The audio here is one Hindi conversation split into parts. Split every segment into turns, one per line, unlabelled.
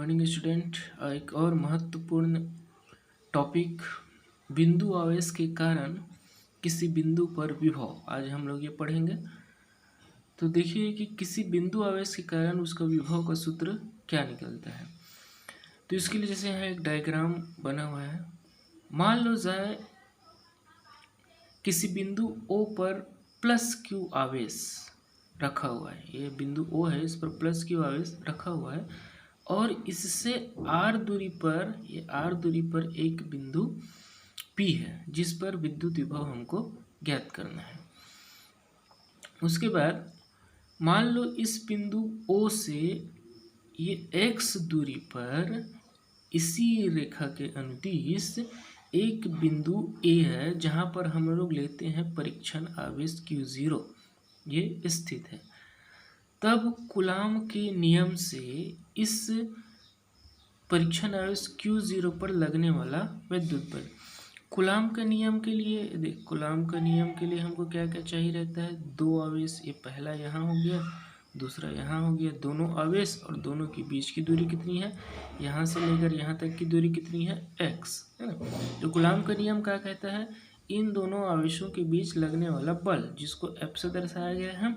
Morning student. एक और महत्वपूर्ण टॉपिक बिंदु आवेश के कारण किसी बिंदु पर विभव, आज हम लोग ये पढ़ेंगे। तो देखिए कि किसी बिंदु आवेश के कारण उसका विभव का सूत्र क्या निकलता है। तो इसके लिए जैसे यहाँ एक डायग्राम बना हुआ है। मान लो जाए किसी बिंदु O पर प्लस क्यू आवेश रखा हुआ है। ये बिंदु O है, इस पर प्लस क्यू आवेश रखा हुआ है और इससे r दूरी पर एक बिंदु P है जिस पर विद्युत विभव हमको ज्ञात करना है। उसके बाद मान लो इस बिंदु O से ये x दूरी पर इसी रेखा के अनुदिश एक बिंदु A है जहाँ पर हम लोग लेते हैं परीक्षण आवेश Q0, ये स्थित है। तब कूलाम के नियम से इस परीक्षण आवेश Q0 पर लगने वाला विद्युत बल, कूलाम के नियम के लिए कूलाम का नियम के लिए हमको क्या क्या चाहिए रहता है। दो आवेश, ये पहला यहाँ हो गया, दूसरा यहाँ हो गया। दोनों आवेश और दोनों के बीच की दूरी कितनी है, यहाँ से लेकर यहाँ तक की दूरी कितनी है, x, है ना। तो कूलाम का नियम क्या कहता है, इन दोनों आवेशों के बीच लगने वाला बल जिसको F से दर्शाया गया है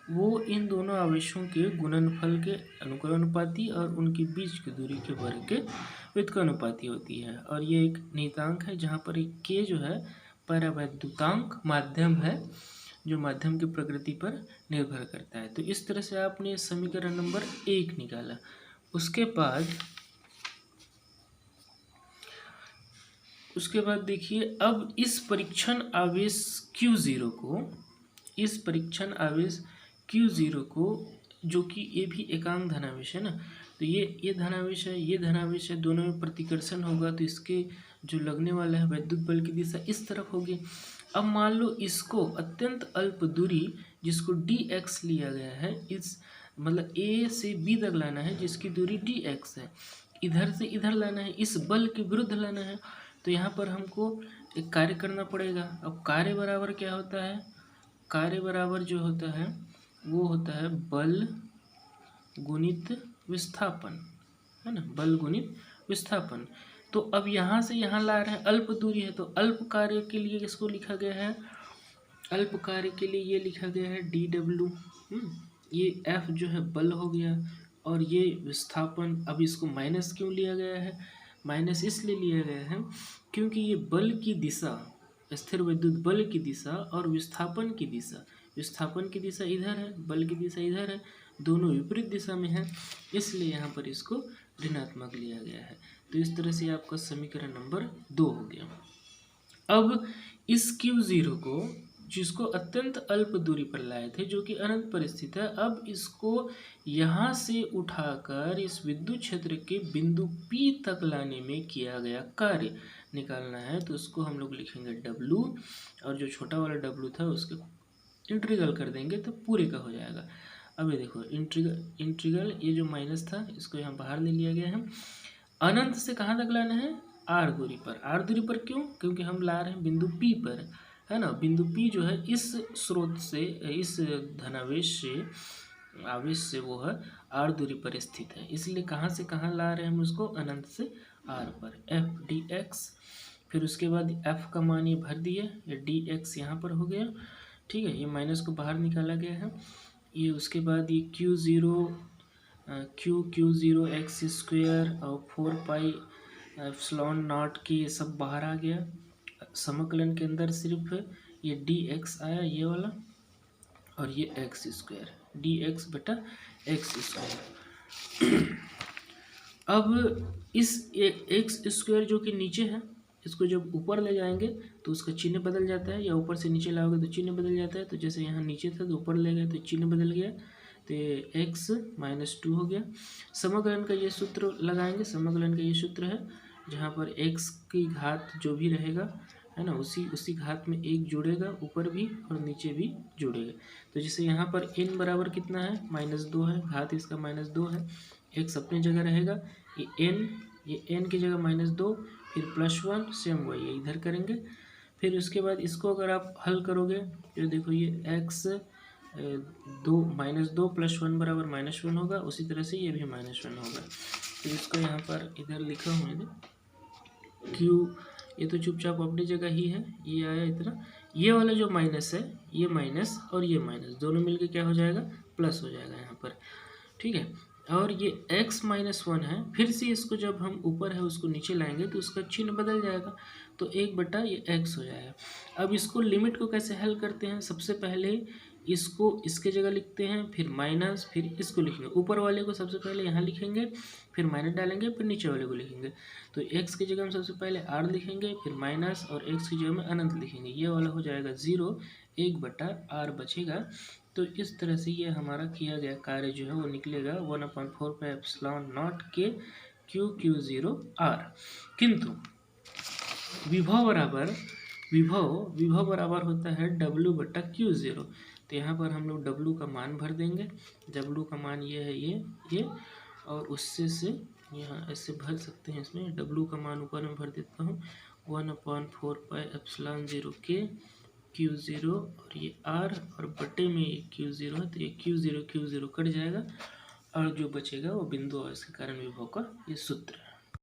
वो इन दोनों आवेशों के गुणनफल के अनुक्रमानुपाती और उनके बीच की दूरी के वर्ग के व्युत्क्रमानुपाती होती है। और ये एक नियतांक है जहाँ पर एक k जो है परावैद्युतांक माध्यम है जो माध्यम की प्रकृति पर निर्भर करता है। तो इस तरह से आपने समीकरण नंबर 1 निकाला। उसके बाद देखिए, अब इस परीक्षण आवेश Q0 को जो कि ये भी एकांक धनावेश है ना, तो ये धनावेश है, ये धनावेश है, दोनों में प्रतिकर्षण होगा तो इसके जो लगने वाला है वैद्युत बल की दिशा इस तरफ होगी। अब मान लो इसको अत्यंत अल्प दूरी जिसको dx लिया गया है, इस मतलब A से B तक लाना है जिसकी दूरी dx है, इधर से इधर लाना है, इस बल के विरुद्ध लाना है। तो यहाँ पर हमको एक कार्य करना पड़ेगा। अब कार्य बराबर क्या होता है, कार्य बराबर जो होता है वो होता है बल गुणित विस्थापन, है ना, बल गुणित विस्थापन। तो अब यहाँ से यहाँ ला रहे हैं, अल्प दूरी है तो अल्प कार्य के लिए इसको लिखा गया है, अल्प कार्य के लिए ये लिखा गया है dw। ये F जो है बल हो गया और ये विस्थापन। अब इसको माइनस क्यों लिया गया है, माइनस इसलिए लिया गया है क्योंकि ये बल की दिशा, स्थिर विद्युत बल की दिशा और विस्थापन की दिशा इधर है, बल की दिशा इधर है, दोनों विपरीत दिशा में है, इसलिए यहाँ पर इसको ऋणात्मक लिया गया है। तो इस तरह से आपका समीकरण नंबर 2 हो गया। अब इस Q0 को जिसको अत्यंत अल्प दूरी पर लाए थे जो कि अनंत पर स्थित है, अब इसको यहाँ से उठाकर इस विद्युत क्षेत्र के बिंदु P तक लाने में किया गया कार्य निकालना है। तो उसको हम लोग लिखेंगे W और जो छोटा वाला W था उसको इंटीग्रल कर देंगे तो पूरे का हो जाएगा। अब ये देखो इंटीग्रल ये जो माइनस था इसको यहाँ बाहर ले लिया गया है। अनंत से कहाँ तक लाना है, r दूरी पर। r दूरी पर क्यों, क्योंकि हम ला रहे हैं बिंदु P पर, है ना। बिंदु P जो है इस स्रोत से, इस धनावेश से आवेश से वो है r दूरी पर स्थित है, इसलिए कहाँ से कहाँ ला रहे हैं हम उसको, अनंत से r पर, f dx। फिर उसके बाद f का मान ये भर दिए, ये dx यहाँ पर हो गया, ठीक है। ये माइनस को बाहर निकाला गया है। ये उसके बाद ये Q0 x स्क्वायर और 4 पाई एप्सिलॉन नॉट की ये सब बाहर आ गया। समाकलन के अंदर सिर्फ ये dx आया ये वाला और ये x स्क्वायर, dx बटा x स्क्वायर। अब इस x स्क्वायर जो कि नीचे है, इसको जब ऊपर ले जाएंगे तो उसका चिन्ह बदल जाता है, या ऊपर से नीचे लाओगे तो चिन्ह बदल जाता है। तो जैसे यहाँ नीचे था तो ऊपर ले गए तो चिन्ह बदल गया, तो x -2 हो गया। समाकलन का ये सूत्र लगाएंगे, समाकलन का ये सूत्र है जहाँ पर x की घात जो भी रहेगा, है ना, उसी घात में एक जुड़ेगा, ऊपर भी और नीचे भी जुड़ेगा। तो जैसे यहाँ पर n बराबर कितना है, -2 है, घात इसका -2 है, x अपनी जगह रहेगा, ये n की जगह -2, फिर +1 सेम वही है इधर करेंगे। फिर उसके बाद इसको अगर आप हल करोगे तो देखो ये x -2 + 1 बराबर -1 होगा, उसी तरह से ये भी -1 होगा। तो इसको यहाँ पर इधर लिखा हूँ मैंने क्यू, ये तो चुपचाप अपनी जगह ही है, ये आया इतना, ये वाला जो माइनस है, ये माइनस और ये माइनस दोनों मिलके क्या हो जाएगा, प्लस हो जाएगा यहाँ पर, ठीक है। और ये x माइनस वन है, फिर से इसको जब हम ऊपर है उसको नीचे लाएंगे तो उसका चिन्ह बदल जाएगा, तो एक बटा ये x हो जाएगा। अब इसको लिमिट को कैसे हल करते हैं, सबसे पहले इसको इसके जगह लिखते हैं, फिर माइनस, फिर इसको लिखेंगे, ऊपर वाले को सबसे पहले यहाँ लिखेंगे, फिर माइनस डालेंगे, फिर नीचे वाले को लिखेंगे। तो x की जगह हम सबसे पहले r लिखेंगे, फिर माइनस, और x की जगह में अनंत लिखेंगे, ये वाला हो जाएगा 0, 1/r बचेगा। तो इस तरह से ये हमारा किया गया कार्य जो है वो निकलेगा 1/4πε0 के Q0r। किंतु विभव बराबर होता है W/Q0। तो यहाँ पर हम लोग W का मान भर देंगे, W का मान ये है, ये और उससे से यहाँ ऐसे भर सकते हैं, इसमें W का मान ऊपर में भर देता हूँ 1/4πε0 के Q0, और ये R और बटे में ये Q0 है, तो ये Q0 कट जाएगा और जो बचेगा वो बिंदु आवेश के कारण विभव का ये सूत्र है।